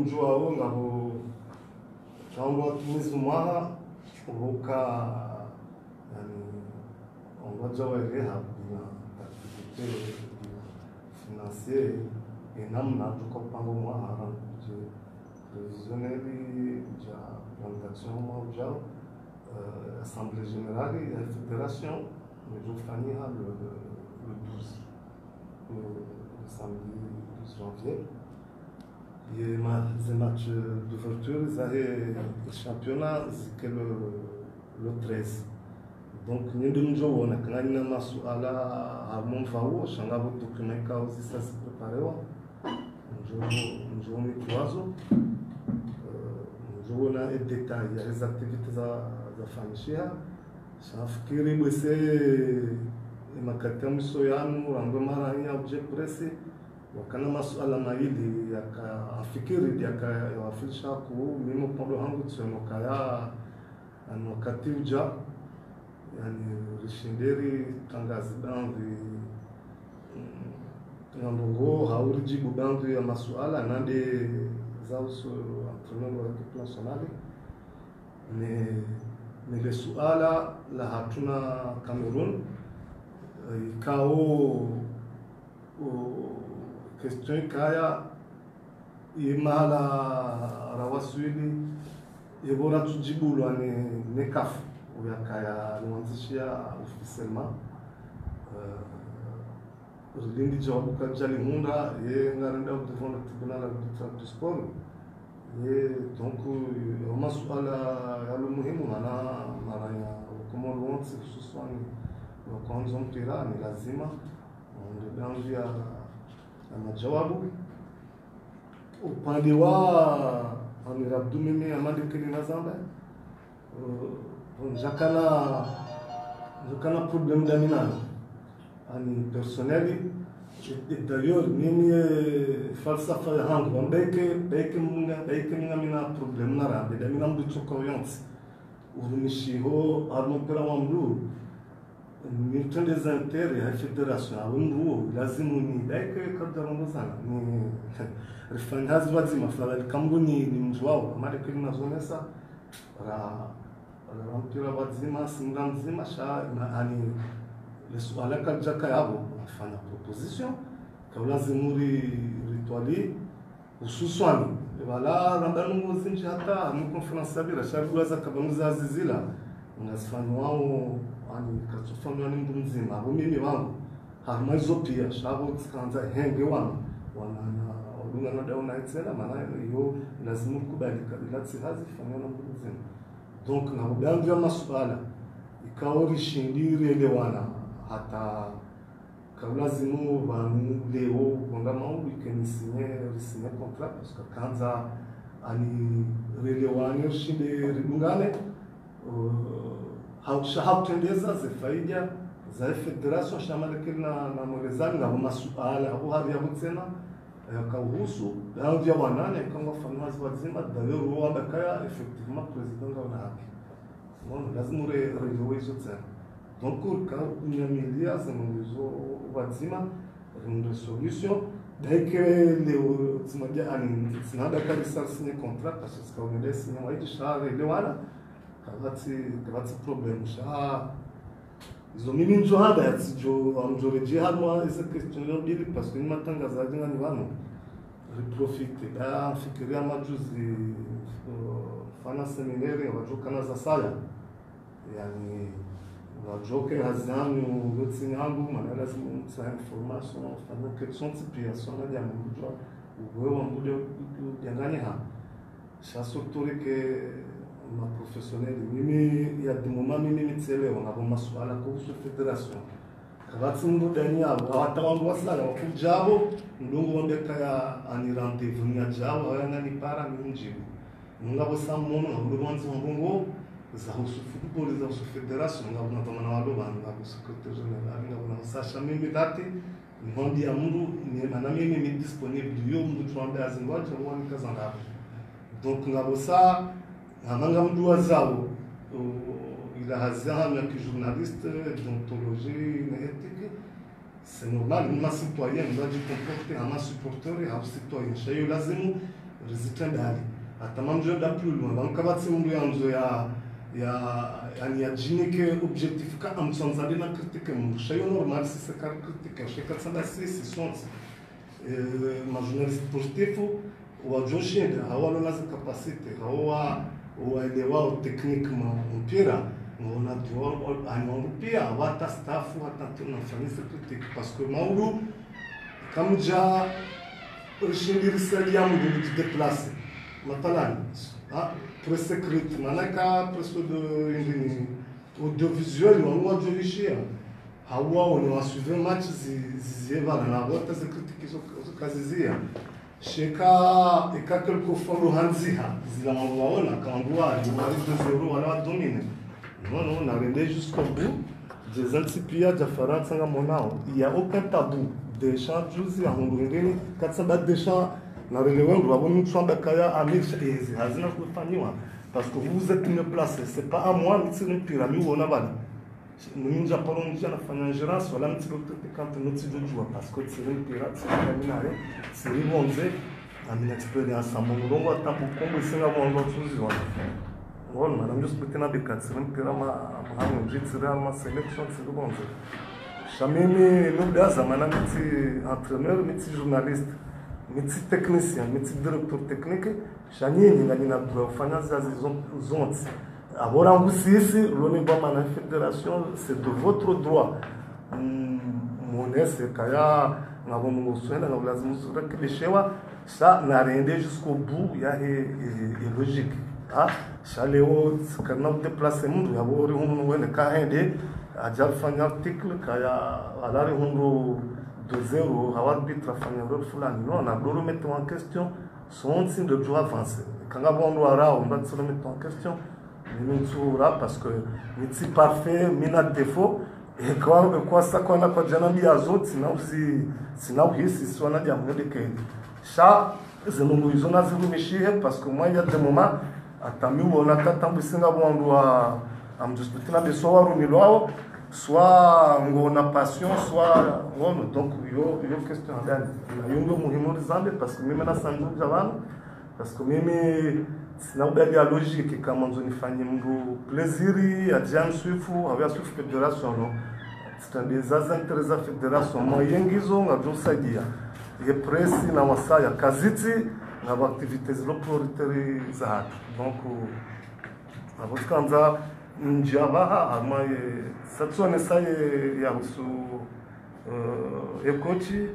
mjua wao ngabo chango watumizi mwaha uruka yani ongoja wa reha na activité financière et namna tukopango mwaha je prévisionnel ja plantation mwa assemblée générale de la fédération mais je finis le 12 le samedi 12 janvier. Et les matchs d'ouverture, le championnat, c'est le 13. Donc, nous devons nous faire un match à la Monfao, Changa Botokuneka aussi, ça se prépare. Nous jouons les trois ans. Nous jouons les détails, les activités à faire. Shafikiri bwese makatamu soyanu rangomara ya object press wakana masuala maili yakafikiri yakawafilisha ku mimo pondo hangu tseno kaya wakati uja yani rishinderi tangazi banvi ngambongo haurijibu banvi ya masuala nande zauso entraîneur wa équipe nationale le suala la hatuna Cameroun ikao question kaya imala rawaswili yebora tujibu ne CAF uyakaya nuanzishia officiellement Lindi jawabu kabjali hunda ye ngarenda devant le tribunal arbitral du sport et donc masuala yalo muhimu maranya kama lonte hususan kwanza mpira ni lazima ndio ya majawabu upande wa amirabdu mimi amadi kelina zamba jakana problème d'aminage ani personnel. Et d'ailleurs, mimi falsafa ya hangu beke mina problem na rabe da mina mdu chokoyonti urumishiho armopera wamdu milton des intérêts ya fédération awundu lazimu ni beke kadarongo sana ni rifanyazi wazima fala kambuni ni mjwao amade kelina zonesa mpira wazima singa mzima sha ani lesuala kaljaka yabo afanya proposition kaulazimuri rituali hususan wala randanu zinji hata mu conference sabira sharuza kabamuza azizila ngasifanya wao ani katufanya ni mtu mzima abo mimi wangu harmaizo pia shabo tsanza henge wangu wana odunga na dauna etsela maana hiyo lazima kubalika ila tsihazi fanya na mtu mzima donc na udangia masuala ikaori shindiri elewana hata kaulazimu banu leo ngama weekend signé contrat parce que kanza ani relewani ushinde ribungane hautendeza zefaida za federation shamalekil na mwelezani na masuala au hadi ya tena kauhusu ndio wanane kama fanywazi wazima dalero wa bakaya effectivement president wa haki bon lazima relewe hizo tena. Donc, quand il y a des médias, c'est une solution. Dès que les signé contrat, parce que quand on a signé un contrat, il problème. Ils ont mis une joie d'être, j'aurais dit à moi, cette question parce que nous m'attendons à ça, nous profiter. Là, je suis à ma chose, je séminaire, je suis à la wajoke hazangu lutsi yangu maana lazima msa information fanya question pia sona ya mjua uwewe wa mbude kudanganya ha shasurtori ke ma professionnel mimi ya dimoma mimi mitselewa ngabo masuala kuhusu federation kabatsi mudanya watawangu wasala wakujabo ndungu wambeka ya ani rendez-vous nya jabo yana ni para minjibu ngabo samono ndwanzi mbongo za football za federation ngabo na walo ngabo secrétaire général ngabo sasha mimi dati ngondi ya mundu ni na mimi ni disponible yo mundu tuambia zingwaje wani kazanga donc ngabo sa ngamanga mundu wazao ila hazama ya journaliste d'ontologie et éthique c'est normal, un citoyen doit se comporter un supporter et un citoyen. Chez eux, lazima rizitendali atamamjo da plus loin bankabati mundu yanzo ya jinike objectif ka amsanzade na critique mundu cheio normal se se cara critique chega tsanda se sons ma jornaliste positivo o ajoshinda hawalo nazo capacité hawa o elewa technique ma mpira on a dû an pia wata staff wata tuna fanisa critique parce que maulu comme já rishindir salia mundu de déplacer matalan pour secret manaka presso de indini audiovisuel ou audiovisuel hawa on a suivi match ziva na rota za critique zo kazizia sheka ikakelko fondo hanziha zila mawaona kandwa ni 2-0 wala domine non on a rendé jusqu'au bout des antipia de France nga monao il y a aucun tabou des champs juzi à Hongrie katsaba des champs na relevé on va nous chamber kaya amir chez hazina kufanywa parce que vous êtes une place c'est pas à moi de tirer une pyramide on a bali nous nous appelons déjà la fin gérance voilà un petit peu quand nous tu joues parce que tirer une pyramide c'est terminé c'est ribonze à une expérience à mon long temps pour commencer à voir l'autre chose voilà madame juste peut-être avec tirer une pyramide à mon objet tirer à ma sélection c'est ribonze jamais nous d'ailleurs madame petit entraîneur petit journaliste métier technicien, métier directeur technique, chacun a une fanya zazi zonti. Agora ngusisi loni bama na fédération, c'est de votre droit. Monese kaya ngabo mungoswena ngabo lazima urekebishewa ça n'a rien jusqu'au bout ya est logique. Ah, chaleo kana déplacer mundu yabo ri hono wene ka hende ajar fanya article kaya alari hono 2-0, l'arbitre a fait un rôle fulani. Non, on a voulu remettre en question son signe de droit avancé. Quand on va se remettre en question, nous parce que c'est parfait, mina défaut. Et quoi ça qu'on a pas déjà mis à autres, sinon si soit on a dit à moi de que ça, c'est nous ils ont azulu mechir parce que moi il y a des moments à tamu on a tant de singa on doit am discuter na besoa rumilwao soit on a passion soit on donc yo question ndani na yungo muhimu zambe parce que mimi na sandu javan parce que mimi sina ubali ya logique kama nzo nifanye mndu plaisiri ajian suifu havia suifu federation no c'est des intérêts de fédération moyengizo ngajosaidia ye presi na wasaya kaziti na activités lo prioritaire za donc abokanza njabaha amaye satsone saye ya usu ekochi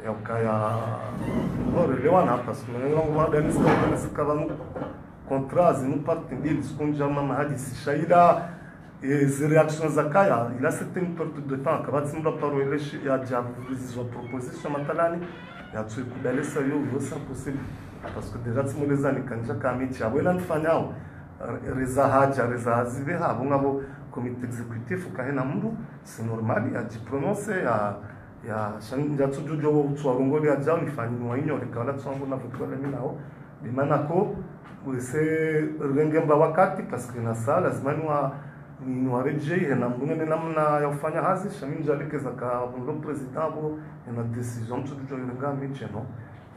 ya kaya lewana parce que nous avons des nous contrats nous partenaires skunja mama hadisi shaida et les réactions zakaya il a certaines perte de temps quand tu me parles il y a déjà des propositions matalani ya tu kubele sayo c'est possible parce que déjà tu me les années quand j'ai kamiti abela nfanyao reza haja reza ziveha bungabo comité exécutif ukahena mndu c'est normal ya prononcer ya shanja tujujo utwarongoli ya jao ifanywa inyo likala tsangu na vitwele minao bimanako c'est rengemba wakati parce que na sala lazima ni wareje na mbunge namna ya kufanya hazi shaminja likeza ka ndo president bo na decision tujujo yenga micheno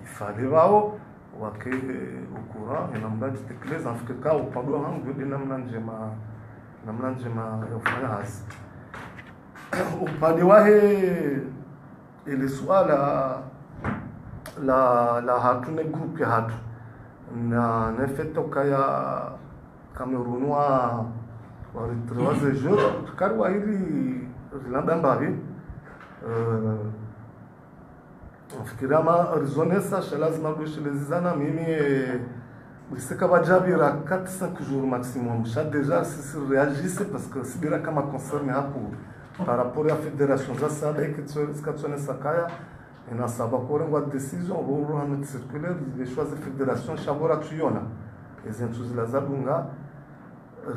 ifale wao wake ukura namna jitekeleza Afrika upande wangu ndio namna njema ya kufanya hazi upande wahe ile swala la hatune group ya hatu na nefeto kaya Cameroun wa retrouver jeu tukarwa hili rilambambavi fikirama rizonesa lazima kushilezana mimi c'est bajabira 4-5 jours maximum ça déjà si réagissait parce que c'est bien comme concerné par rapport à la fédération ça ça avec que tu sakaya et na sabakore ngwa décision au rang circulaire des choix de fédération chabora tuyona les intuzi la zabunga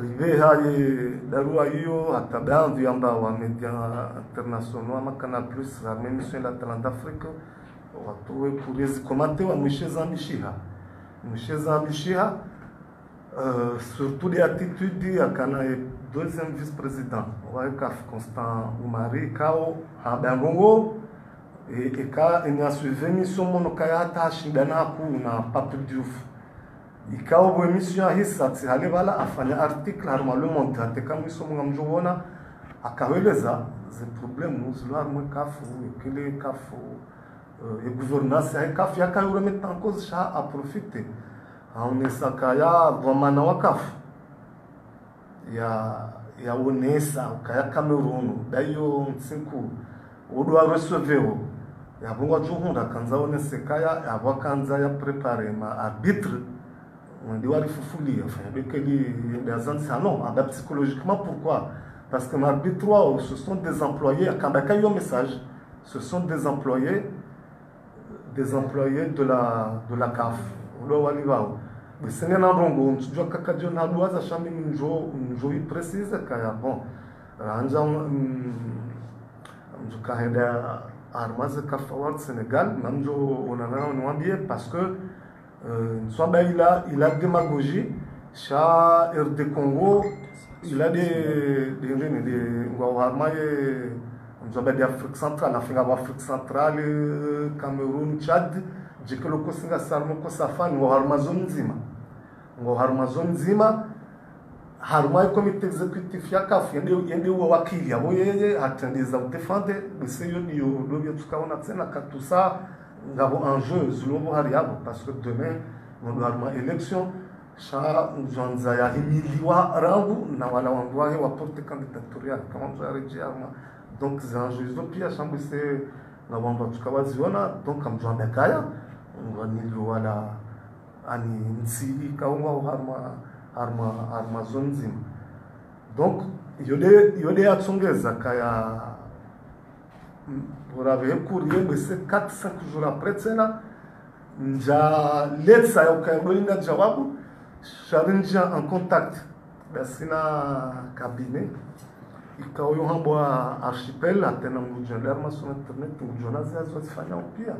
rive haye darua hiyo atabandu yamba wa media international ama Canal Plus la même mission la Talent d'Afrique watu kuwezi komante wa msheza mishiha surtout les attitudes à kana deuxième vice-président wa CAF Constant Oumari Kao Habangongo et quand il y a suivi mission mon kaya hata shindana ku na Pape Diouf ikawa emission hisa tihale bala afanya article harma Le Monde ateka mission ngamjona akaweleza ze problème zilwa mwe kafu kile kafu et gouvernance ya kafu yakayura mettre en cause ça a profiter on esakaya bwamana wa kafu ya onesa kaya Cameroun dayo nsinku odwa recevoir ya bongo tshunda kanza onese kaya ya wakanza ya préparer ma arbitre on doit rifufulia enfin bekeli ndazansi non psychologiquement pourquoi parce que l'arbitre ce sont des employés quand il message ce sont des employés de la CAF lo walibao bisene na bongo njo kakajo na duaza shami njo précise kaya bon anja njo kahenda armas CAF Award Sénégal manjo onana onwambie parce que soit il a démagogie cha RD Congo il a des ngwaharmaye nzoba d'Afrique centrale Afrique centrale Cameroun Tchad jikelo kosinga sarmo ko safani ngoharmazon nzima harmai comité exécutif ya CAF yende wakili yabo yeye atendeza defendre beseyo niyo lobyo tukaona tena katusa ngabo enjeu zulobo hariabo parce que demain on doit avoir élection cha nzanza ya himiliwa rangu na wala wangwahe wa porte candidatorial kama mzarejea donc les enjeux pia chambre c'est ngabo tukawaziona donc amjwanda kaya ngwanilo wala ani nsi kaunga harma zone nzima donc yode atsongeza kaya pour avoir courrier mais c'est 4-5 jours après tena nja letsa yokabolinga jawabu sharinja en contact basina cabinet ikawa yohambo archipel atena mujandar sur internet mujonazi azofanya pia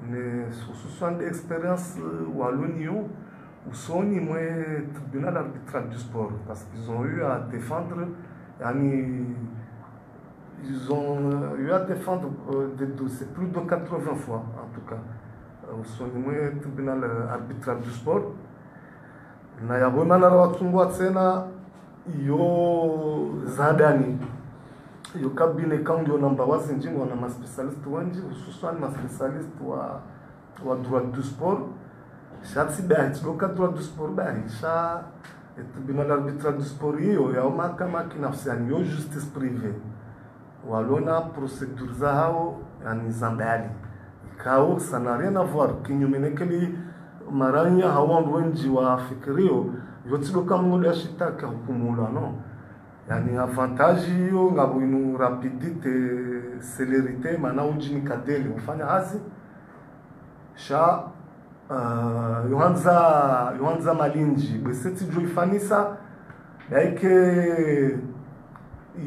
ne sous d'expérience walonio ou soni moi tribunal arbitral du sport parce qu'ils ont eu à défendre ils ont eu à défendre des dossiers plus de 80 fois en tout cas au soni tribunal arbitral du sport na yabona na watungwa tena yo zadani yo kabine kango namba wazinjingo na maspecialist wanji hususan maspecialist wa droit du sport shatsi bahit loka droit du sport bahit sha tribunal arbitral du sport yo ya mahakama kinafsiani yo justice privée walona procédure zao yani zambali kao ça n'a rien à voir kinyume nekeli maranya hawandu wenji wa fikirio yotsiloka mungu ya shitaka hukumula no yani avantage yo ngabo inu rapidité célérité mana ujini kadeli ufanya hazi sha yohanza malinji beseti jo ifanisa daike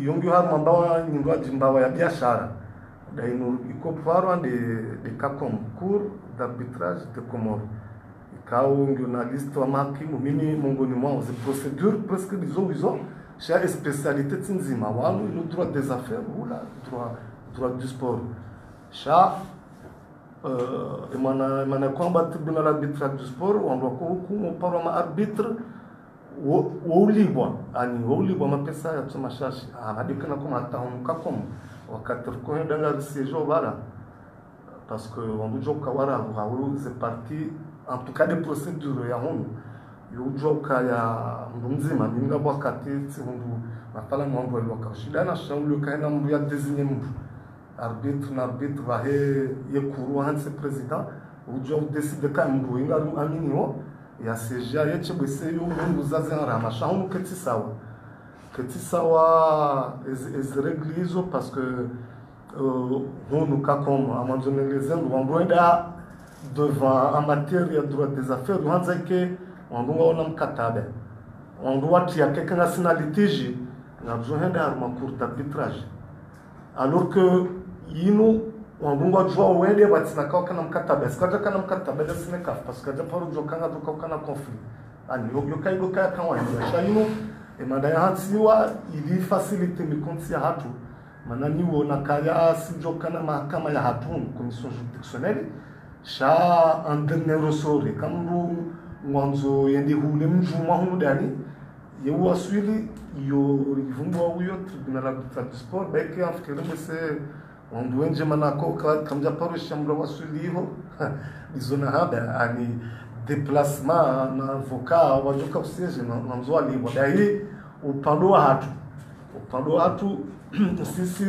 yongi har mambawa nyingwa jimbawa ya biashara dainu iko parwa de kakom cours d'arbitrage de Comores ikao ngionaliste wa makimu mimi mongoni mwao ze procédure presque izo cha spécialité tinzima walu le droit des affaires ou la droit du sport cha emana kwamba tribunal arbitral du sport wando ko hukumu parwa ma arbitre ulibwa mapesa ya tsoma shashi amadikana kuma atahunuka komo wakati ko ndanga siège bala parce que on doit kawara hawo c'est parti en tout cas des procédures ya hono yojoka ya ndumzima ninga wakati tsindu matala mwambo loka shidana shamlu kaina mbu ya désigner mbu arbitre va ye kuru hanse président ujo décide ka mbu inga aminio ya seja yeche bese yo mungu zazen rama shaunu ketisawa es reglizo parce que nous comme amandone les aides on doit devant en matière de droit des affaires on dit que on doit mkataba on doit tia quelqu'un na sina litige na besoin d'arma cour d'arbitrage alors que yino on doit jouer wende batina kwa kana mkataba sikaja kana mkataba da sina kaf parce que da paro jokanga do kana conflit ani yo kai go kai kan wani shayino e madaya hatsiwa ili facilite mi konti hatu manani uona kaya sijoka na mahakama ya hatun commission juridictionnelle sha en dernier ressort kama mwanzo yendi hule mjuma hunu dani yewu aswili yo rivungwa huyo tribunal arbitral du sport beke afikiri bese wanduenje manako kamja paro shamra waswili hiyo izona haba ani déplacement na avocat wajoka usije na mzwali wadai upande wa hatu sisi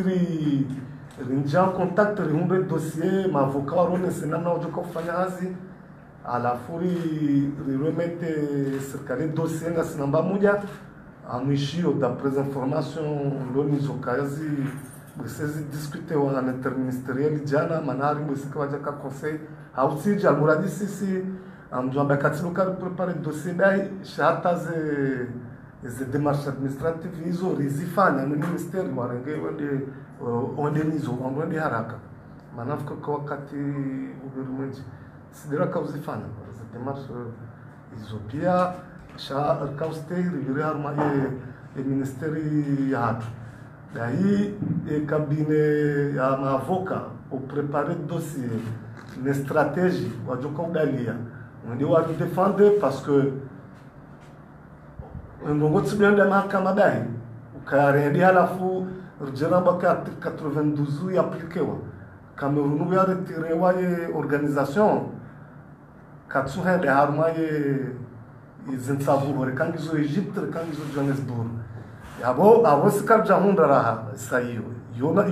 rinja contact rihumbe dossier ma avocat warone senamna wajoka kufanya hazi alafu riremete serikali dossier nga sinamba moja amwishio d'après information loni zokazi bwesezi discuter wa interministeriel jana manari bwesika wajaka conseil hausiji almuradi sisi amjomba katilo kari préparer dossier dai shata ze démarches administratives hizo rizifanya no ministeri warenge wende nizo wende haraka manafika kwa wakati uberumwenji sidira kauzifanya za démarches hizo pia sha kauste rivire harma e ministeri ya hatu daí cabinet ya maavoka o préparer dossier une stratégie wajoka udalia ndio wa défendre parce que ndongo tsibienda mahakama dai ukarendi halafu rjeramba ka 92 yapplikewa Cameroun ya retirewa ye organisation katsuha de harma ye izinsabu rekangizo Egypte rekangizo Johannesburg abo sikar jamunda raha sayo yona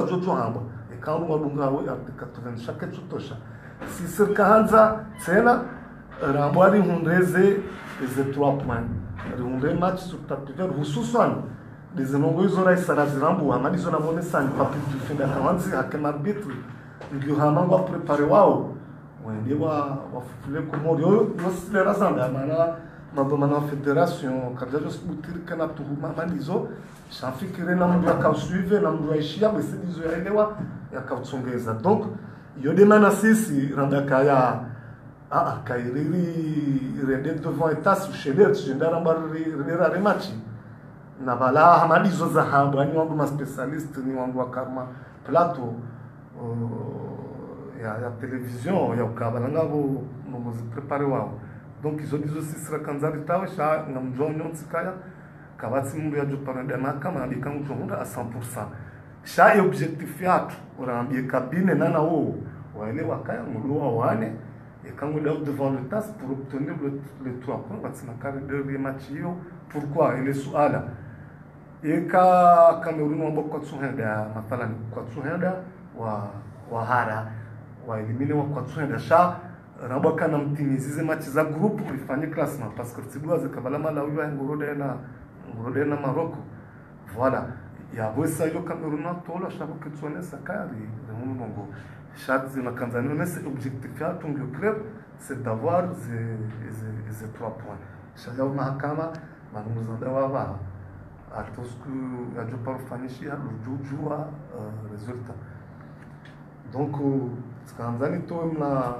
jojo hamba ekanu wadunga wa 80 shake tutosha si sirkahanza tena rambwari hundeze ze 3 points hunde match sur tapis vert hususan dezenongo hizo rais arazirambu amalizo na mone sani papi tufenda kawanzi hakema arbitre ndio hamangwa prepare wao wende wafufule komori yo nosile zanda maana mabomana federation kajajo sbutir kana tuhuma malizo shafikire na mndu akausuive na mndu aishia bese dizo yaelewa yakatsongeza donc yo demana sisi randaka ya kairiri rende devant état sushele tshindara mbari rera remachi na bala hamalizo za hamba ni wangu ma specialist ni wangu wa karma plateau ya television ya ukabala ngabo ngozi prepare wao donc izo dizo sisira kanzari tawe sha ngamjonyo tsikaya kabatsi mundu ya jupana de makama bikangu tonda à 100%. Sha e objectif yatu urambie kabine nana wo waelewa kaya mulua wane ekangu là devant le TAS pour obtenir les 3 points batsina kare de match yo pourquoi ele suala eka Cameroun wambo kwa tsuhenda mathalan kwa tsuhenda wa hara wa elimine wa kwa tsuhenda sha raboka na mtimizize match za groupe ifanye classement parce que tibwa zikabala mala uwa ngorode na Morocco voilà ya bosa yo Cameroun tola shabo kitsone sakari mu mongo chaque zina Tanzanie nesse objectif ya tungo club c'est d'avoir ces 3 points chaque mahakama manumuzanda wa à tout ce que ya jopa fanishi ya jujua résultat donc Tanzanie to na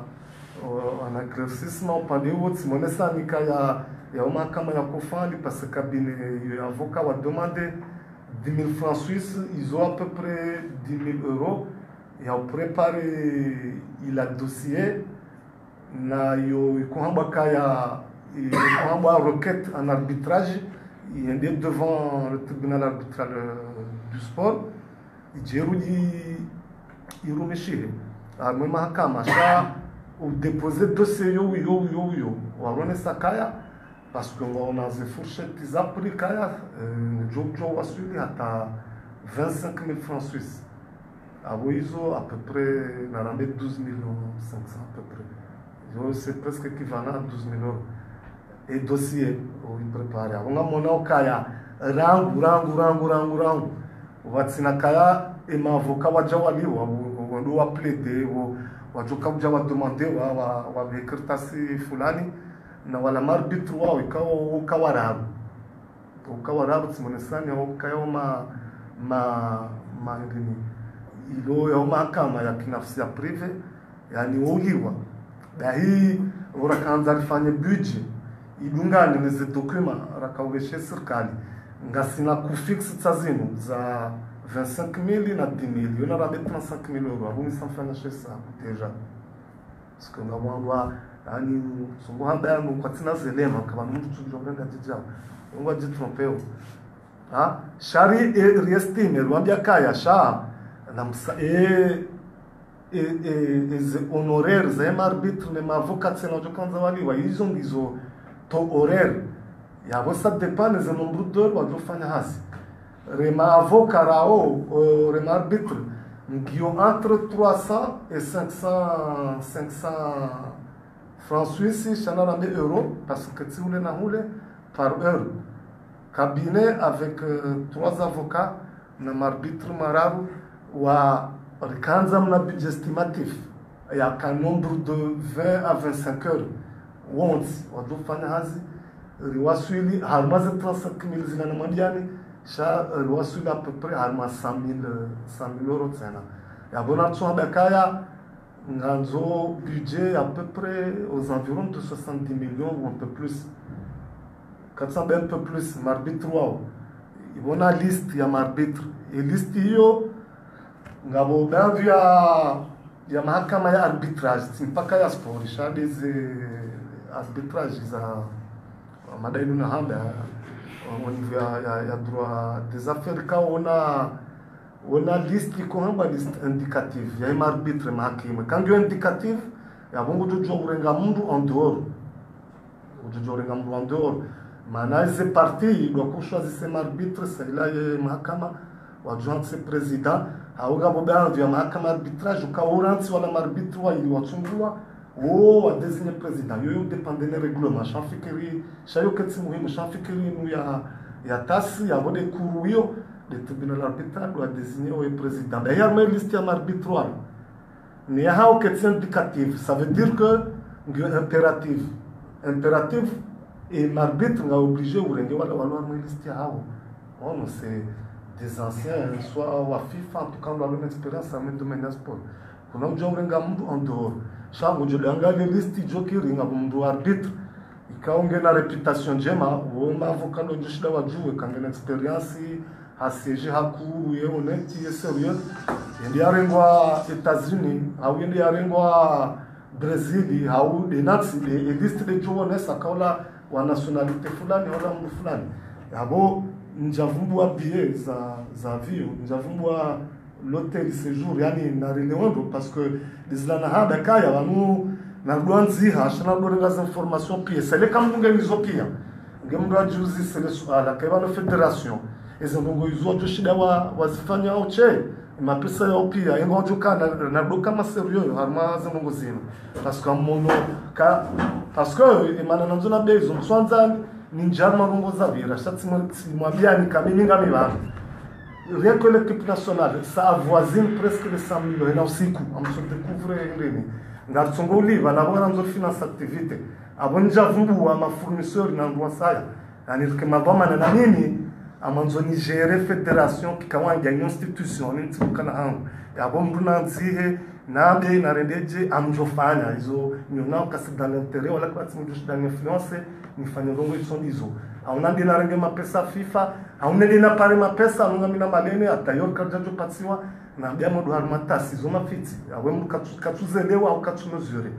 un éclaircissement pendant votre monesa nikaya ya mahakama ya kufandi parce que cabinet avocat wa demander 10 000 francs suisses, ils ont à peu près 10 000 euros. Ils ont préparé il a dossier. Na yo requête en arbitrage. Il est devant le tribunal arbitral du sport. Il a mahakama ou déposer dossier yo. Warone sakaya. Parce qu'on a des fourchettes qui appris kaya jojo wasuli hata 25 000 francs suisses. Aboizo à peu près na ramé 12 500 à peu près. C'est presque équivalent à 12 000 euros. Et dossier il préparé. On a mon kaya rangu. Watsina kaya et ma avocat wa jawali wa plaider wa joka wa demander wa vekertasi fulani na wala marbitre wao ikawa ukawarabu timonesani ukayo ma ngini ilo ya mahakama ya kinafsi ya prive yani uliwa na hii urakanza rifanye budget idungane neze document rakaweshe serikali ngasina kufixa tsazino za 25 000 na 10 000. Eu não era 35 000 euros. Alguns estão fazendo isso já. Parce que nous avons ani songo handa no kwatina zelema kama mtu tujonga dijao. Ngo jitrompeo. Ah, shari riestime rwambia kaya sha na msa honoraires za arbitre ne avocat sena jokanza waliwa hizo ndizo to horaire ya vosa depende za nombre d'heures wajofanya hasi. Rema avocat rao rema arbitre ngio entre 300 et 500 francs suisses, chanara de euros, parce que si vous voulez par heure. Cabinet avec 3 avocats, un arbitre mararu, ou à un budget estimatif. Il y a un nombre de 20 à 25 heures. Once, on doit faire un riwasuli, harmaz 35 000 zilana mondiale. Riwasuli à peu près harmaz 100 000 euros. Et à Bonatson Bekaya, un budget à peu près aux environs de 70 millions ou un peu plus. 400 un peu plus, l'arbitre. Il y a une liste, il y a un arbitre. Et liste, il y a mahakama ya arbitrage. C'est pas qu'il y a sport, il y a des arbitrages. Il y a droit des affaires. Quand on a liste qui est une liste indicative. Il y a un arbitre, quand il y a un indicatif, il y a beaucoup de gens qui sont en dehors. En dehors. Maintenant, c'est parti, il doit choisir un arbitre, c'est là il y a mahakama, ou adjoint c'est président. Aouga boba il y a mahakama arbitrage, ou kaoranti ou la arbitre ou il y a chungua, ou a désigné président. Yo dépend des règlements. Chanfikiri, chayo ketsi muhimu, chanfikiri nous ya tasi, ya vode kuruyo, le tribunal arbitral doit désigner le président. D'ailleurs, mais liste ya arbitre. Ni ya hao ketsi indicatif, ça veut dire que impératif. Impératif. Et l'arbitre est obligé de valoir une liste. C'est des anciens, soit à FIFA, en tout cas, on a une expérience dans le domaine du sport. On a un en dehors. Chaque fois, on a une liste de arbitre. Et quand on a une réputation, on a un avocat qui a une expérience, à siéger à court, et on est sérieux. Il y a aux États-Unis, il y a au Brésil, il y a des Nazis, des listes de journalistes, wa nationalité fulani wala mtu fulani yabo njavumbua billet za avion njavumbua l'hôtel séjour yani na relewando parce que les hada kaya wanu na duanzi hashana dorenga za information pia sele kama ngenizo pia ngemdo ajuzi sele swala kaiba na federation ezo ngo izo joshida wazifanya oche mapesa yao pia ingojo kana na doka maserio harma za ngo zino parce que mono ka parce que imana nanzona bezo mswanza ninjama rongo zavira shatsi mwabiani kamini ngami bana rien que l'équipe nationale ça avoisine presque les 100 millions na usiku amso découvrir ngeni ngatsongo liva na bona nzo finance activité abonja vumbu wa fournisseur na ndwa saya yani kama bama na nini amanzo ni gérer fédération qui kawa nganya institution ni tsukana hangu yabo mbuna nzihe nabe na rendeje amjofanya hizo nyona kasi dans l'intérêt wala kwa timu dans l'influence ni fanya rongo hizo hizo auna ndina renge mapesa FIFA auna ndina pale mapesa nunga mina malene atayor kajajo patsiwa na biamo do harmatasi zo mafiti awe mukatuzelewa au katunozure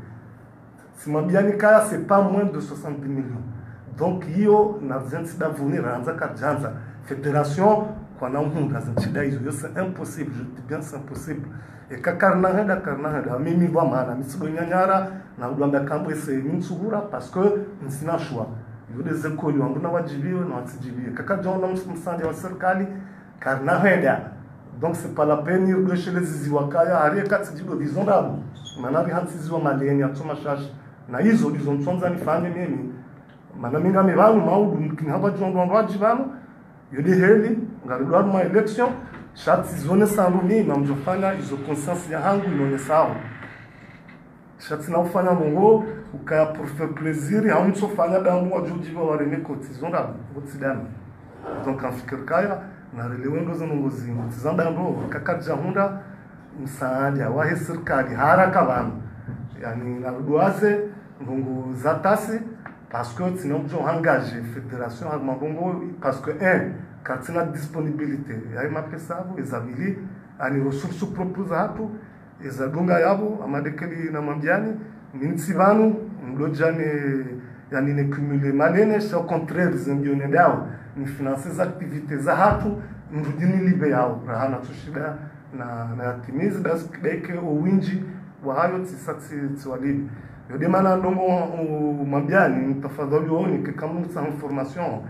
simabiani kaya c'est pas moins de 60 millions donc hiyo na zensi d'avenir anza kajanza fédération kwa na unga zinchida hizo c'est impossible je dis bien c'est impossible et karna hada mimi bwa maana misidonyanyara na udwamba kambo ese mintsuhura parce que nsina choix yo des écoles wangu na wajibiwe na watijibiwe jona msande wa serikali karna hada donc c'est pas la peine de chez les ziwakaya ari katijibo bizondabu manari hansiziwa maleni atuma shashi na hizo dizontsonza nifanye mimi mana minga mibangu maudu mkinhaba jondo wajibano yodi heli ngaridwa ma election shati zone sanduni na mjofanya hizo conscience ya hangu inone sawa shati na ufanya mongo ukaya pour faire plaisir ya mtu fanya damu wajujiba wareme kotizonga kotidana donc en fikir kaya na relewendo za nongozi tizanda ndo kakaja hunda msaada wa serikali haraka bana yani na duaze ngongo zatasi parce que sinon on engage fédération à Mabongo parce que katina disponibilité ya mapesa yabo ezabili ani resources propres hapo ezadunga yabo amadekeli na mambiani minsi banu mlojane yani ne cumuler malene au contraire zimbione dao ni financer za activités za hapo mrudini libe yao rahana tushida na yatimizi das kideke uwinji wa hayo tisati twalibi yode mana ndongo mambiani tafadhali uone kama mtsa information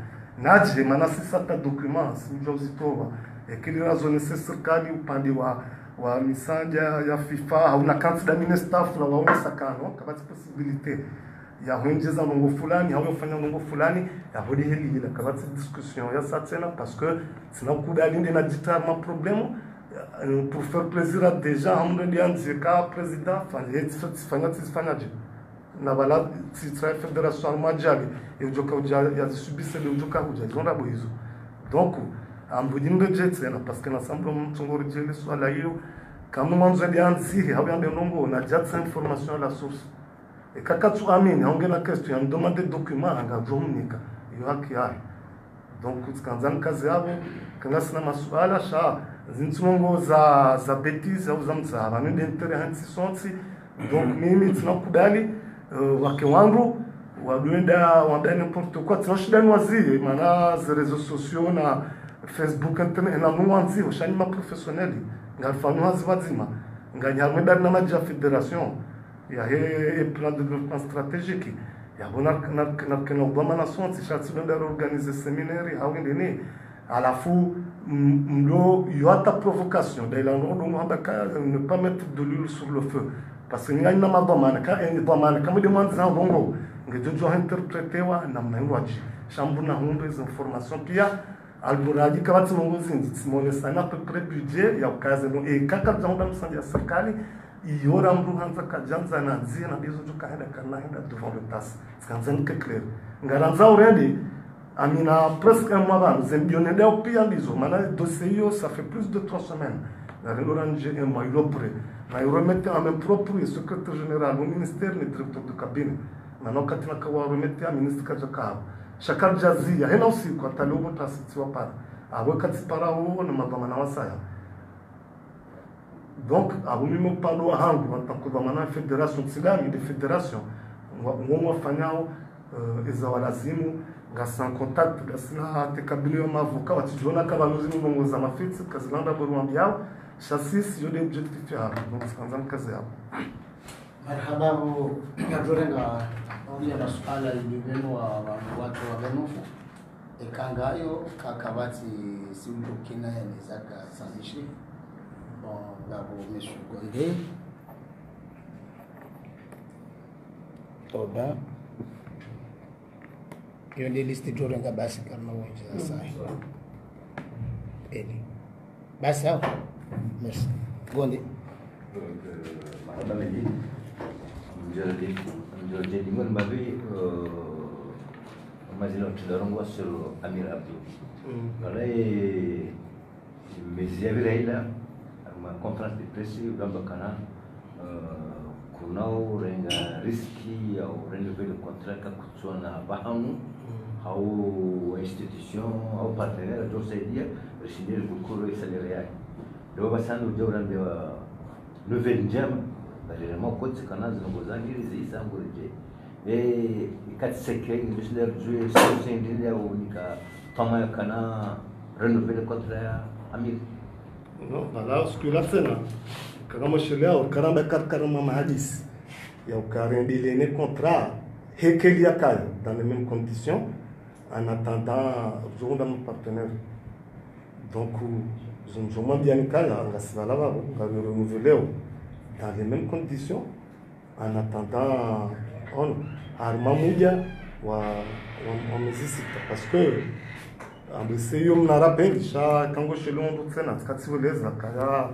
naje mana sisata documents mjozitoa ekili razonese serikali upande wa misanja ya FIFA hauna kantida mine staff la waona sakano kabati possibilité ya huenjeza nongo fulani au yofanya nongo fulani ya hodi heli ila kabati discussion ya satena parce que sina kudalinde na ditama problème pour faire plaisir à des gens on dit anzeka président fanya na bala titra fédération mondiale et ujoka ya subisse le ujoka uja zonda boizo donc ambudimbe jetena parce que l'ensemble mtongori jele swala hiyo kama mwanzo alianzi hapo nongo na jatsa information à la source et kaka tu amini ongena question ya demande document anga jomnika yo haki yao donc tukanzana kazi yabo kanga sina masuala sha zintungo za bêtise au za mzaba nende intérêt sonti donc mimi tunakubali wake wangu waduenda wanda n'importe quoi tunashida nwazi maana za réseaux sociaux na Facebook internet na mwanzi ushani ma professionnel ngalifanya hazibazima nganyamwenda na maji ya fédération ya he plan de développement stratégique ya bona na Obama na sonti shatsi ndio organiser séminaire au ndeni alafu mdo yota provocation d'ailleurs on doit ne pas mettre de l'huile sur le feu parce que ngani na mabomana kama demande za bongo ngejojo interpretewa na mnaingwaji shambu na humbe za information pia alburaji kabati mongozi nditsimone sana peu près budget ya kazi no e kaka zanga msanja ya serikali iyora mru hanza kajanza na nzia na bizo jo kaenda kana henda devant le tas skanzen que clair ngaranza already amina presque un mois bas zembione deo pia bizo mana dossier yo ça fait plus de 3 semaines na l'orange un mois près na remettre en même propre le secrétaire général au ministère le directeur de cabinet maintenant quand na kawa remettre à ministre kajaka shakar jazia hena usiku atalobo tasitiwa para abo katipara ho na mabamana wasaya donc abo mimo palo hangu watakubamana fédération tsilami de fédération ngomwa fanyao ezawalazimu ngasa en contact gasina te cabinet ma avocat watijona kaba nuzi mbongo za mafiti kazilanda borwambiao chassis yode objectif ya donc skanzan kazi yao marhaba ngajorenga ya masuala libeno wa watu wa benofu ekangayo kakabati simbo kina ya nizaka sanishi bon ngabo meshugonde toba yonde liste jorenga basi kama wanje sai eli basi hapo merci gonde madame Elie jadi mun babi mazino tudarongo sur Amir Abdou galay meziaviraila ma contrat de presse gamba kana kunao renga riski au renouveler le contrat ka kutsona bahamu au institution au partenaire do sedia signer le cours salarial do basando jawran de nouvelle jam vraiment côté kana zinongozangi zisa ngorije katseke industrie jouer c'est une unika tama kana renouveler le contrat Amir non voilà ce que la cena kama shilea ukaramba karama mahadis ya ukarendile ne contrat hekeli yakaya dans les mêmes conditions en attendant zonda mon partenaire donc zonjoma bien kaya ngasala babo ngalo renouveler dans les mêmes conditions en attendant on arma moja wa muzisita parce que ambeseyo mnarapeli sha kango shelondo tsena tkatsiweleza kaya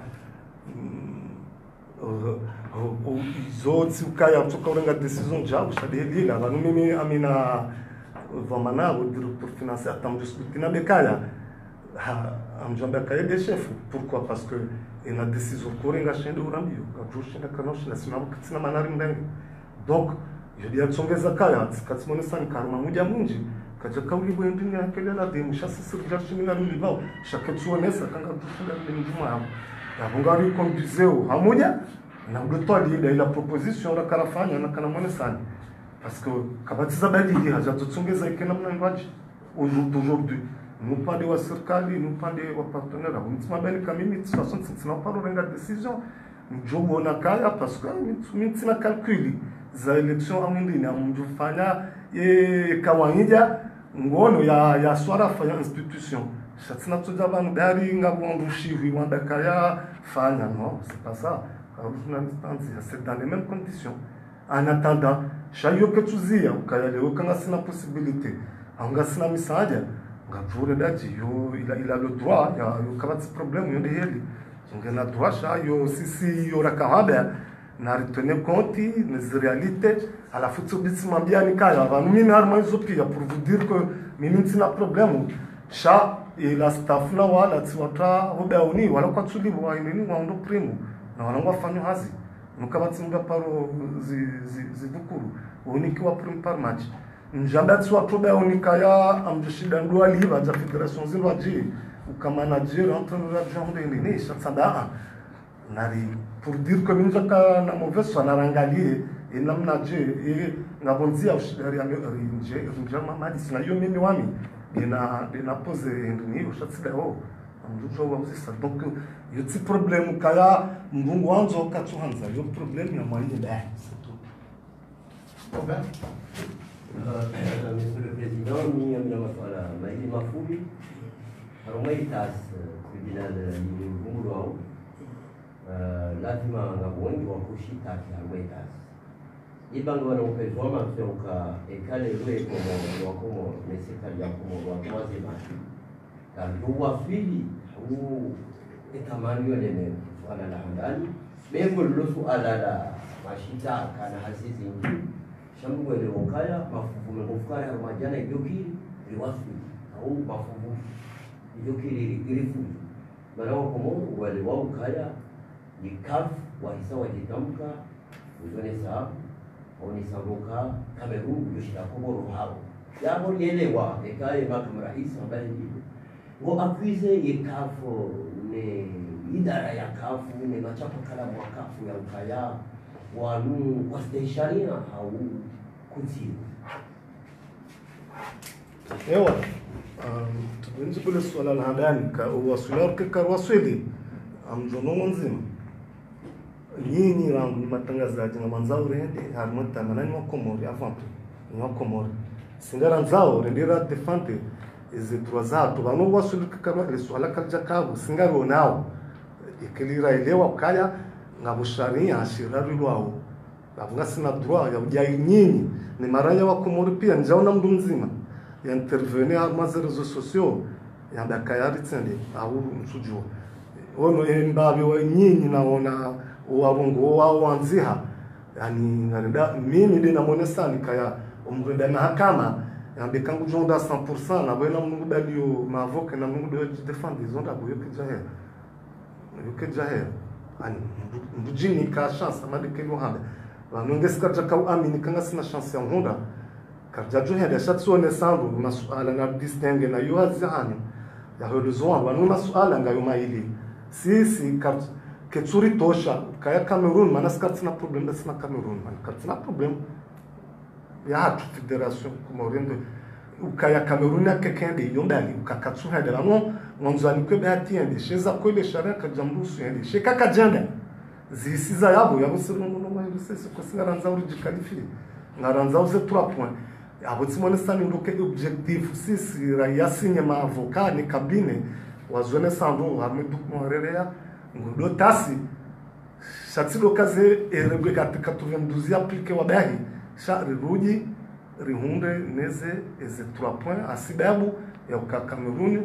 izotsi ukaya kutoka urenga decision jabo shadeli aba mimi amina vamana o directeur financier atamdiscuter na bekaya amjamba kaya de chef pourquoi parce que ina décision korenga shende urambio kajushenda kanoshi na sinamu kitsina manari ndani donc je dis atsongeza kaya tsikatsimone sana karma moja munji kaja kauli bwendi ni akele la demu shasi sirja shimina lulibao shaketsuonesa kanga tufunda ni mjuma hapo ngari kondizeo hamoja na udotoa la proposition la karafanya na kana mwana sana parce que kabatiza badi haja tutsongeza ikena mnangaji aujourd'hui nous pas de wa serikali nous pas de wa partenaire mtsima bani kamimi de toute façon c'est pas une décision mjobo na kaya parce que mitsina calculi za election amundini amjufanya kawaida ngono ya swara fanya institution chatsina tsoja banu dari ngabondushivi wanda kaya fanya non c'est pas ça c'est dans les mêmes conditions en attendant chayo que tuzia ukaya leo kanga sina possibilité anga sina misaada ngapfure daji yo ila le droit ya kabati problème yo ndeheli ngena droit chayo sisi yo rakahaba na retenir compte les réalités à la future bisima bien kaya vanu mimi harma izopia pour vous dire que mimi sina problème cha ila staff na wala tiwata obeoni wala kwa tulibu wa ineni wa ndo primo na wanangwa fanyo hazi nukabati mga paro zibukuru unikiwa prim par match njamba tiwata obeoni kaya amjishida ndua liva za federation zilwa ji ukamanager entraîneur adjoint de nini chatsanda nari pour dire que nous avons na mauvaise soit narangalie et namna je et ngabonzia ushidari nje mali sina yo mimi wami na pose ndini ushatsida ho amjuzo wa uzisa donc yo ti problème kaya mbungu wanzo katsuhanza yo problème ya mwanje ba Monsieur le Président, nous avons Maïli Mafoui, alors Maïtas, tribunal de Moulouaou, lazima ngabongi wa kushita kiamwetas ibango na upezo mafyoka ekale lwe komo mesekali ya komo wa kwazima kalua fili u etamani yole ne wala la handani bembo losu alala mashita kana hasisi ngi shamu wele wakaya mafumu mufukara majana yokiri riwasu au mafumu yokiri irifu marawa komo wale wakaya ni CAF wahisa wajitamka uzone sababu onisambuka Kamerun yoshira komoro hao yabo lielewa ekaye makamu rais ambaye ndiye wo akwize ye CAF ne idara ya CAF ne machapo kala wa CAF ya ukaya wanu kwa stationia au kuti ewa tubenzi kule swala la ndani ka wasular ke karwasweli amjono nzima nyinyi rangu ni matangazaji na manzao rende harmata manani wa Komori avant ni Komori singara nzao rendera defante izi drozato bano wasulika kama ile swala kalja kabu singaro nao ikilira elewa kaya ngabusharia ashiraru lwao bavunga sina droit ya ujai nyinyi ni maraya wa Komori pia njaona mdu mzima ya intervenir harma za réseaux sociaux ya bakayari tsende au msujua ono embabe wa nyinyi naona uwarungu wao wanziha yani nanda mimi ndina monesa nikaya umrenda mahakama yambe kangu jonda 100% na bwana mungu dalio mavoka na mungu de défendre zonda boyo kejahe ani mbujini ka chance amade kelo handa wanongeska taka amini kanga sina chance ya honda karjajo henda shatsuone sandu masuala na distingue na yuazihani ya reluzwa wanu masuala ngayo maili sisi ketsuri tosha kaya Cameroun manas kartina problem sina Cameroun man kartina problem ya hatu federation komorendo ukaya Cameroun ya kekende yondali ukakatsu hadala no mwanzani kwe bahati ende sheza kwele sharaka jamrusu ende shekaka janda zisiza yabo yabusiru no mahiro sese kosingaranza urijikalifi ngaranza uze 3 points abo timone sani ndoke objectif sisi raia sinye ma avocat ni cabine wazone sando harmedu morerea ngudo tasi shatilo kaze eregwe katika 92 applique wabahi sha riruji rihunde neze eze 3 points asibabu ya uka Cameroun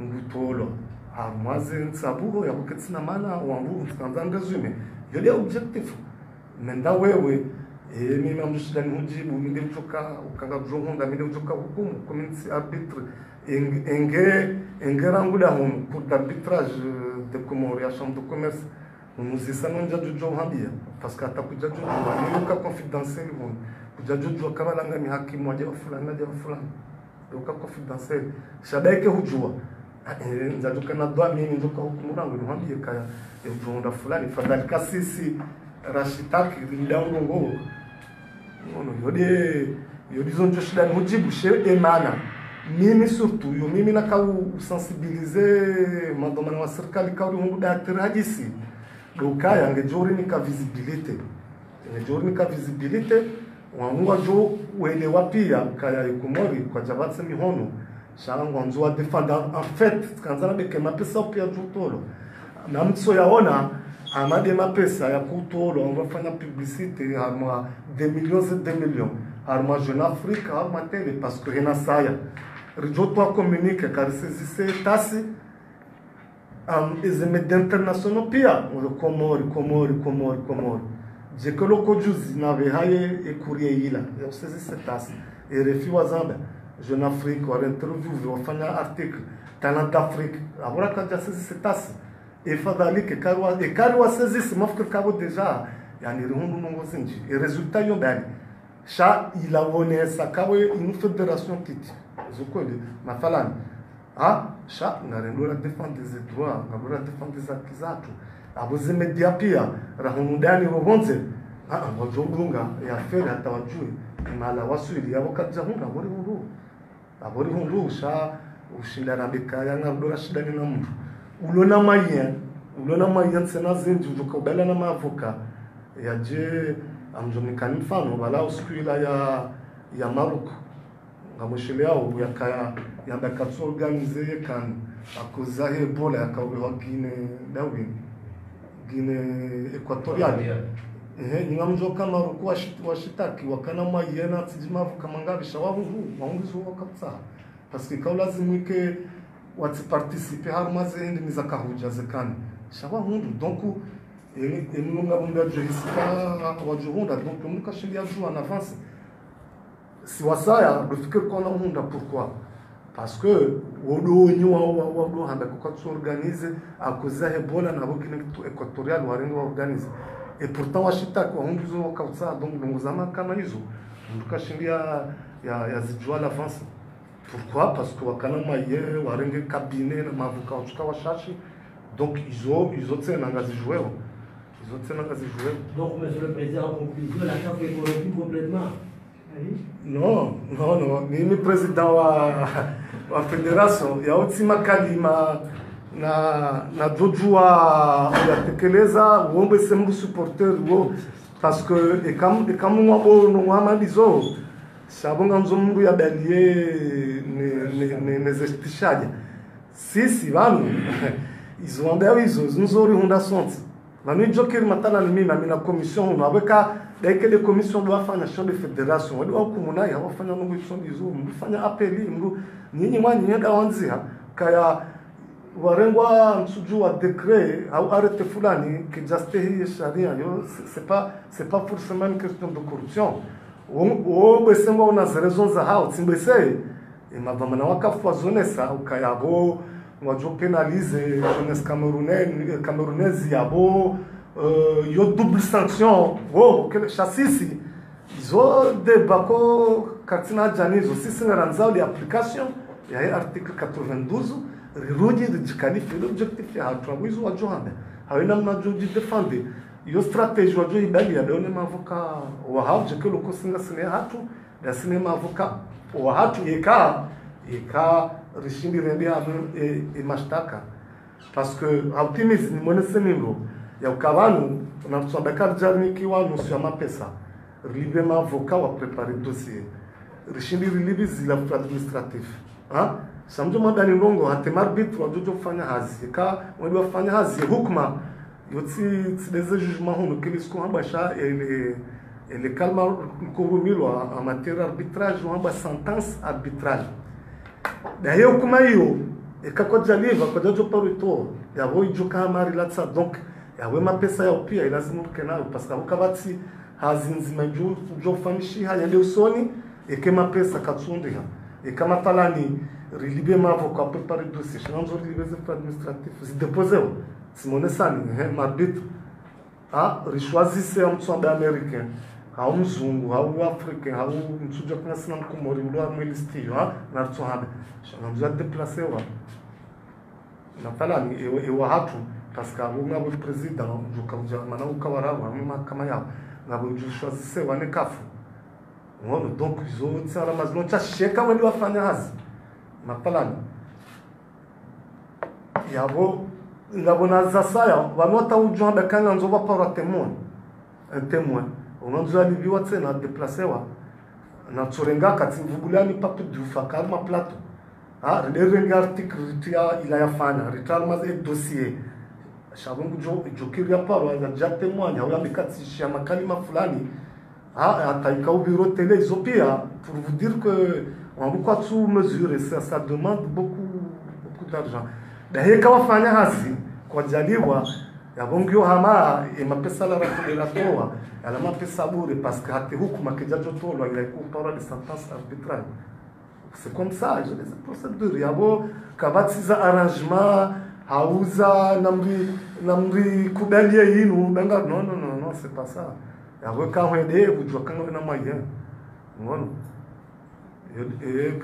ngutolo harmaze nsabuho ya buketsina mana wangu tsanzanga zume yole objectif menda wewe mimi amshidani mujibu minde mtoka ukanga bjongonda minde mtoka hukumu community arbitre engeranguda hon pour l'arbitrage de Comores à chambre de commerce nous essayons de jojo hambia parce que atakuja jojo wani yuka confidentiel hon kuja jojo kama langa ni hakimu waje fulani doka confidentiel shadaike hujua nzaduka na doa mimi ndoka hukumu niambie kaya ujunda fulani fadhali kasisi rashitaki ndaundo ngo ngono yodi zonjo shida mujibu she emana mimi surtout yo mimi nakau sensibiliser madomana wa serikali kauri hungu da tragisi doka yange jori ni ka visibilité wangwa jo wele wapia kaya ikumori kwa jabatse mihono shangu wanzo wa defender en fait kanzana beke mapesa pia jutolo na mtso yaona amade mapesa ya kutolo wanafanya publicité arma 2 millions et 2 millions arma Jeune Afrique arma tele parce que hena saya rijoto communique car c'est tasi izeme international pia komori jekolo kojuzi na vehaye ekurie ila ya usezi setasi erefi wazamba Jeune Afrique wa interview wafanya article Talent d'Afrique abora kaja sezi setasi efadhalike karwa sezi simafika kabo deja yani rundu nongo zinji e resultat yombani sha ilawonesa kabo une fédération kiti zukoli mathalan sha ngarendora défendre des droits ngarendora défendre des acquis abuze media pia rahundani robonze wajongunga ya fera hata wajui mala wasuli yabo kajahunga abori hundu sha ushindana bikaya ngardora shidani na mtu ulona mayen sena zinji ukobela na maavoka yaje amjomikani mfano wala usikuila ya Maroc ngamosheleao yakaya yambakatso organize kan akuza Ebola yakawe Guinée équatoriale ningamjoka Maroc washitaki wakana mayena tijimavu kamangabisha wahungizo wakapsa parce que kaula zimwike wati participer harmaze indi nizakahuja zekani shawa hundu donc emunga bunda johisika wajuhunda donc muka shilia joue en avance si wasaya dofikir kona hunda pourquoi parce que wodo hamba ko organize akuza Ebola na Guinée équatoriale warenga organize et pourtant washita kwa hungizo wakatsa donc ngozama kama hizo muka shilia ya zijua l'avance. Pourquoi? Parce que wakana maye warenge cabinet na mavuka uchuka washashi donc ils ont tena ngazi jouer donc monsieur le président en conclusion la CAF est corrompue complètement. Non mimi président wa fédération ya utima kalima na dojua yatekeleza uombe sembu supporter wo parce que ekamu ngabo no amalizo sabonga nzombu ya dalie nezestishaja sisi vanu izwambea hizo nzori hunda sonti vanu jokeri matala ni mimi na commission unaweka daike de commission doit fanya show de fédération wadi au kumuna ya wafanya nungu isondi zo mfanya appeli mru nyinyi mwanyi nyenda wanzia kaya warengwa msuju wa décret au arrêté fulani que juste hii sharia yo c'est pas forcément une question de corruption besenga una raisons za hao timbese imavamana wakafwa zonesa ukayabo wajo penalize jeunesse camerounaise yabo yo double sanction que chassisi zo de bako katina janizo sisi ngaranzao de application ya article 92 rirudi de qualifier l'objectif ya trabuizo wajo hande hawina mnajo de défendre yo stratégie wajo ibali ya done mavoka wa hao je kelo kosinga sine hatu da sine mavoka wa hatu eka rishindi rende e mashtaka parce que optimisme monese nimro ya ukavanu na tusabaka jarni kiwa nusu ya mapesa libe mavoka wa préparer dossier rishindi libi zila administratif samjo madani longo hatemar bitu wajo fanya hazi ka wadi wafanya hazi hukma yotsi des jugements huno que eles com abaixar ele calma corromilo a matéria arbitrage uma sentence arbitrage daí eu como eu e kakoja liva kwa jojo parito ya voi joka mari latsa donc ya we mapesa ya pia lazima kenao parce que ukabati hazinzima jo famishi haya leo soni e que mapesa katsunde e kama talani reliber mavoka préparer dossier chanzo reliber administratif se déposer Simone Sani, m'arbitre, choisissait un son américain. hau mzungu hau africain hau msuja kuna sina mkumori ndo mwelistio na rtsohabe shangamza déplacer wa na fala ni ewa hatu parce que ngabo president njuka mana ukawarawa kama yao ngabo choisir wane kafu ngono donc izo tsara mas não chasheka wende wafanya hazi mapalani yabo ngabo naza saya wanota ujwa bekanga nzova para témoin un témoin onanzo aliviwa tena déplacer wa na tsorenga kati vugulani papu du fakar ma plateau le renga article ritia ila yafanya rital mas dossier shabungu jokiria paro ya témoin ya mikati shia makalima fulani ataika au bureau télé Zopia pour vous dire que on doit tout mesurer ça demande beaucoup d'argent dahe kawafanya hazi kwa jaliwa ya bongyo hama mapesa la toa ala mapesa bure parce que hati hukuma kijajo tolwa ile kupara de sentence arbitraire c'est comme ça je les procédures yabo kabatiza arrangement hauza namri kubalie yinu banga non c'est pas ça yabo kahwede kujua kanga na moyen ngono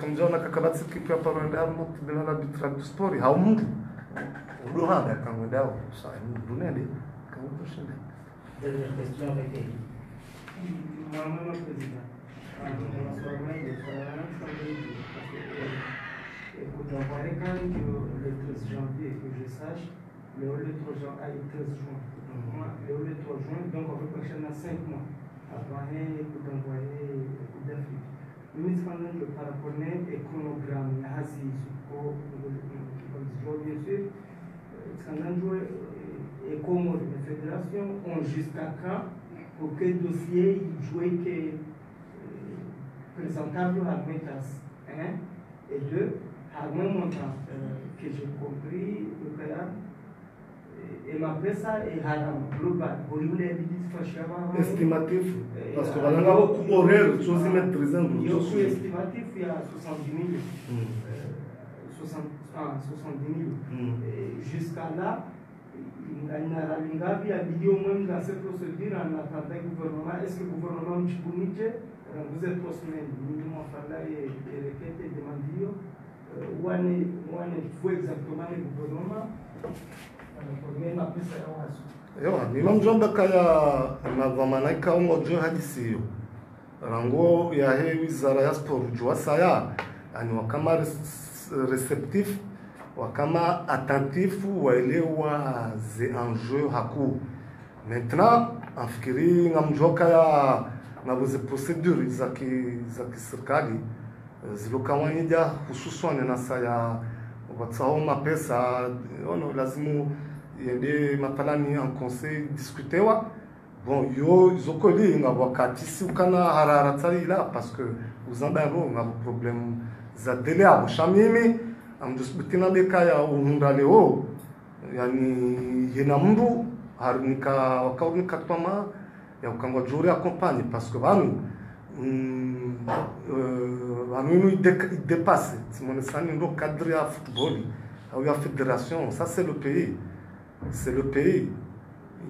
comme jona kakabati kipi hapa ndio mtu l'arbitrage du sport hau mundu udo hada kanga dao sai dunende kanga tushinde. Dernière question avec elle. Madame la Présidente, écoute, on voit quand même que le 13 janvier, que je sache, le 13 juin. Le 3 juin, donc on peut prochaine à 5 mois. Avant, écoute, envoyer d'Afrique. Le ministre par rapport au chronogramme, la Hassis, bien sûr, et comme les fédérations ont jusqu'à quand pour que le dossier joué que présentable à Métas 1 et 2 à un montant que j'ai compris le cas et ma ça est haram global pour les estimatif parce que on a beaucoup horaire chose mettre présent il y a aussi estimatif il y a 70 000 70 000 jusqu'à là il y a au moins dans cette procédure en attendant le gouvernement. Est-ce que le gouvernement vous êtes postulé minimum et requête et demandé où est exactement le gouvernement nimamjomba kaya mavamanaika umojo hadisiyo rango ya he wizara ya sport jua saya ani wakama receptif wakama attentif waelewa ze enjeux haku maintenant afikiri ngamjoka ya nabuze procedure za kiserikali zilokawanyija hususan na saya watsao mapesa ono lazimu yende mapalani en conseil discutewa bon yo zokoli nga wakati si ukana harara tsarila parce que uzambaro nga problem za délai abo shamimi amdusbitina bekaya uhunda leo yani yena mndu harnika wakaunika toma ya ukangwa juri accompagne parce que vanu vanu dépasse simone sani ndo cadre ya football ou ya fédération ça c'est le pays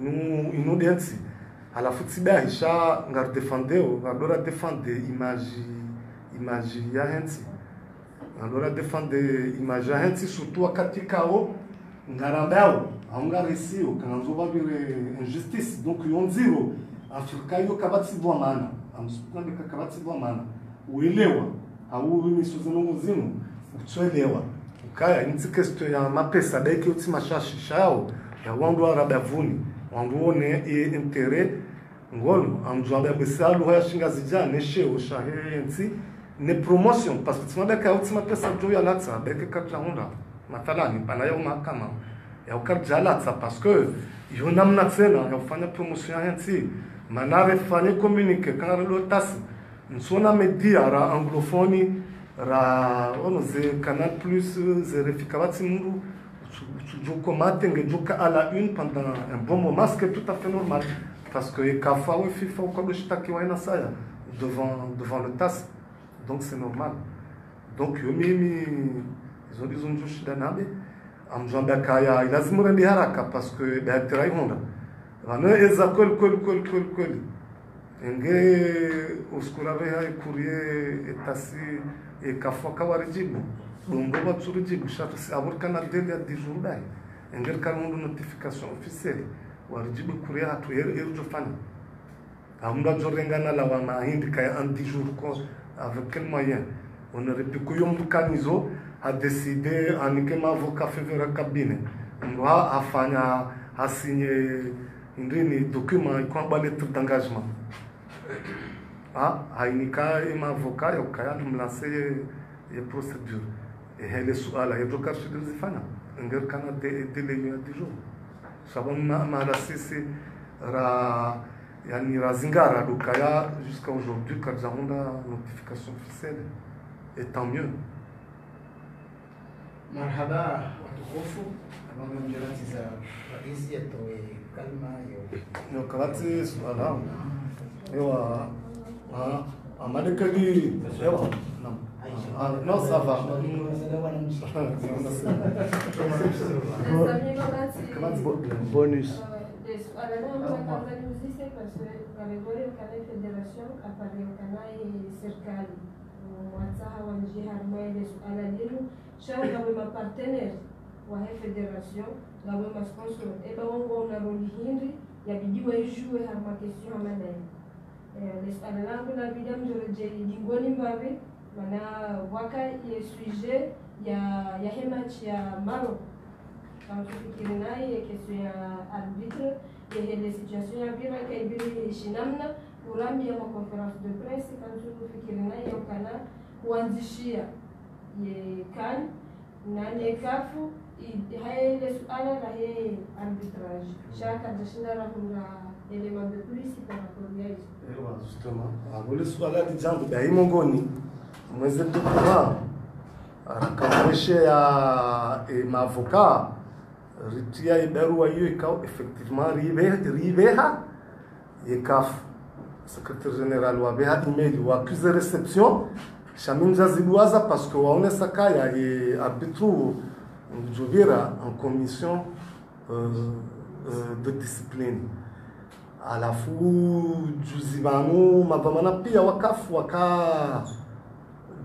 nous densi ala football isha ngar defendeu ngadora defender image ya hensi ngadora defender image ya hensi surtout wakati kao ngarambao aungarisio kanzoba bire injustice donc yonziro afrika yo kabati bwa mana amsukana kabati bwa mana uelewa au misuzano zinu utsoelewa ukaya nitsi question ya mapesa deke uti mashashi shao ya wandu arabavuni wandu one intérêt ngolo amjwaba besalu ya shinga zijane sheo shahensi ne promotion parce que tsmada ka uti mapesa jo ya latsa deke katlaunda mathalani pana ya mahakama ya ukarjalatsa parce que yo namna tsena ya ufanya promotion ya hensi manare fanye communique quand le tas nsona media ra anglophone ra onoze canal plus zerifikabati mundu tujuko matenge juka à la une pendant un bon moment ce qui est tout à fait normal parce que kafa ou FIFA ou comme je t'ai na saya devant le tas donc c'est normal donc yo mimi ils ont besoin de juste d'anabe amjamba kaya lazima rende haraka parce que ba trai honda vano eza kol enge uskurave hai kurie etasi ekafoka warijibu dongo batsurijibu shatu aburkana dele dijurdai enge kalmundu notification officielle warijibu kurie hatu erjo fana amda jorengana la wana hindi kaya un 10 jours quoi avec quel moyen on aurait pu kuyom dukanizo a décidé en que ma avocat fait cabinet on doit afanya a signer indini document kwa lettre d'engagement hainika ma avocat ya kaya mlancer et procédure et hele suala et doka zifana ngir kana délai ya 10 jours sababu ma la sisi ra yani razingara dukaya jusqu'à aujourd'hui quand nous avons notification officielle et tant mieux. Marhaba watukufu ambao mjirani za rais atoe kalma yo kawati swala ewa amadekadi ewa non ça va bonus wataha wa njia harmaile suala lenu shanga wema partenaire wa federation la wema sponsor eba wongo na roli hindi ya bidiwe ijue harma question manai les suala langu na bidam joroje lingoni mbabe mana waka ye sujet ya hematch ya Maroc quand tufikiri naye question ya arbitre ya les situation ya bira kaibiri shinamna urambi ya conference de presse quand tufikiri naye ukana kuanzishia ye kan nane kafu ile suala la ye arbitrage shaka dashinda rahuna element de plus par rapport à ça justement le suala di jambo dai mongoni mweze tukuma akareshe ya mavoka ritia ibarua hiyo ikao effectivement ribeha ye kafu secrétaire général wa beha email wa accusé réception shaminja ziluaza parce que waone sakaya ye arbitru njovira en commission de discipline alafu juzibanu mabamana pia wakafu waka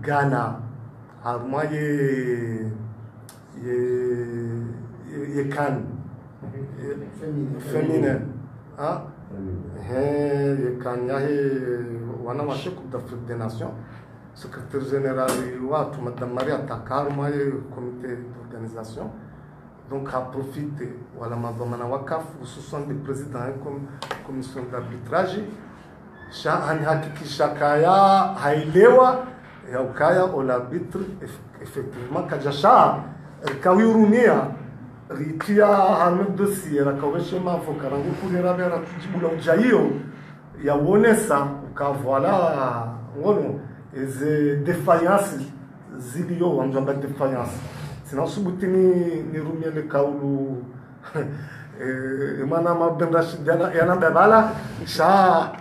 gana harma ye kan féminin ye kan yahe wana washiku da des nations secrétaire général watu madame Maria Takarma ye comité d'organisation donc a profité wala mabamana wakafu hususan des présidents comme commission d'arbitrage sha anihakikisha kaya hailewa ya ukaya au arbitre effectivement kajasha kawirumia ritia hanu dossier rakaweshe mavoka rangu kulera bera tujibula ujayo ya wonesa ukavoila ngono eze défaillance zilio wanjamba défaillance sinon subutini ni rumia le kaulu mana mabenda yana bebala sha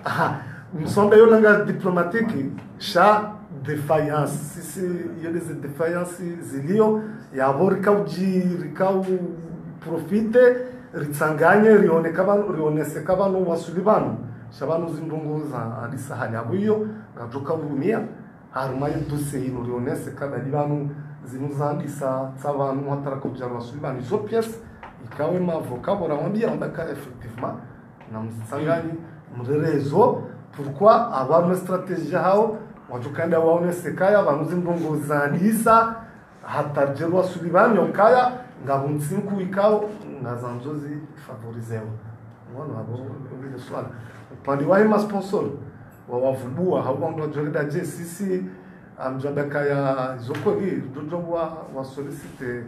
msonda yolanga diplomatique sha défaillance si il y a des défaillances zilio ya vorika rikau profite ritsanganye rionese kabano wasulibano shabano zindunguza alisa hali abuyo ngajoka urumia haruma yedose ino rionese kabano zinuzandisa tsabanu hatara kujara wasulibano izo pièce ikawe mavoka boramwambia ndaka effectivement na msangani mrerezo pourquoi avoir une stratégie hao wajukanda waone sekaya vanuzi ndongo zandisa hatajerwa sulibani okaya ngabuntsinku ikao ngazanzozi favorizewa mwana abo ile swala upande wa ma sponsor wa wavubua haundo jorida je sisi amjabaka ya zokori dojo wa solliciter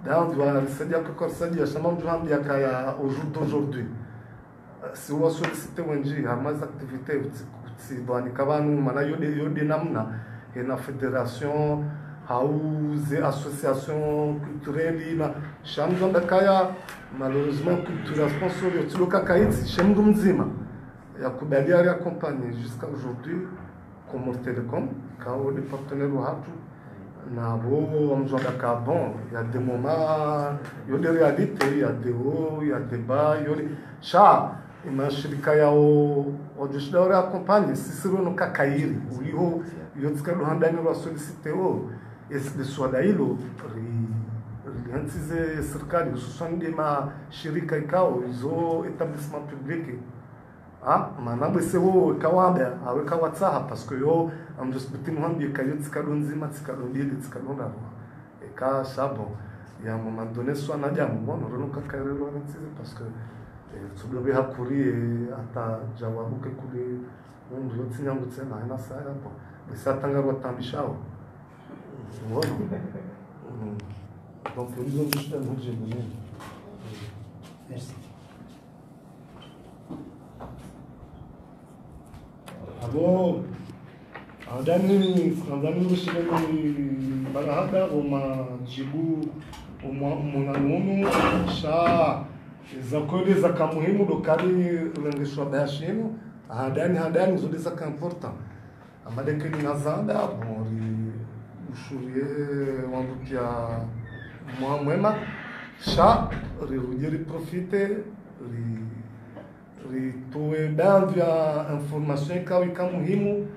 dans doit c'est-à-dire que comme ça dit chama mjambi yakaya au jour d'aujourd'hui si wa solliciter wenji hamaza activité si bani kabanu mana yode namna na fédération hauze association culturelle na shamjamba kaya malheureusement culture sponsor yotiloka kaiti shemdu mzima ya kubalia ya compagnie jusqu'à aujourd'hui comme Telecom quand les partenaires watu na bo mjamba ka bon il y a des moments il y a des réalités il y a des hauts il y a des bas il y a sha mashirika yao wajishdaure acompanhe sisiro no kakairi uliho yotsika handani wa soliciteo esse de swada hilo riantize serikali hususan de mashirika ikao izo etablissement public manabo sewo kawamba aweka watsaha parce que yo amjosbitini handi kayotsika donzima tsika dondile tsika donda eka sabo ya moment donné soit na jamu bono rono kakairi lo riantize parce que tsudobe hakuri ata jawabu ke kuli mundu yotsinyanga tsena ina saya po bisatanga tambishao voilà donc nous avons juste un budget donné. Merci. Alors andani ushireni barahada uma jibu umunanunu sha za kweli za kamuhimu dokari ulengeshwa bashinu hadani zodi za important amadeke ni nazanda bori ushurie wangu pia mwema sha rirudiri profite ritoe baadhi ya information ikawa muhimu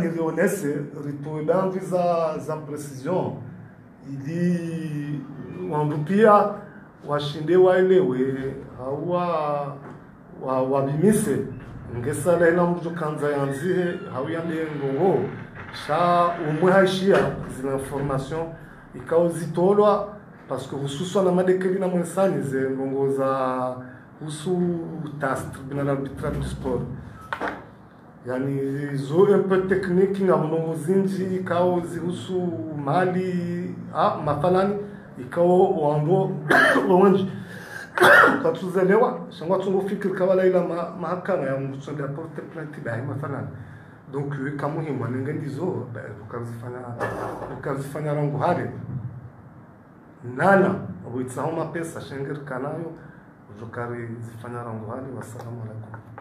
nilionese ritoe baadhi za precision ili wangu pia washinde waelewe wabimise ngesala ila mtu kanza yanzihe hawiyande ngongo sha umwe haishia zina information ikawa zitolwa parce que hususan na madekeli na mwensani ze ngongo za husu tas tribunal arbitral du sport yani zo un peu technique na mnongo zinji ikawa zihusu mali mathalani ikawa wando wanji katuzelewa shangwa tungofikiri kawala ila mahakama ya mbutsonde aporte plainte bae mathalani donc kamuhimu anengendizo ukazifanya rangu hali nana witsaho mapesa shengeri kanayo ujokari zifanya rangu hali. Wassalamu alaikum.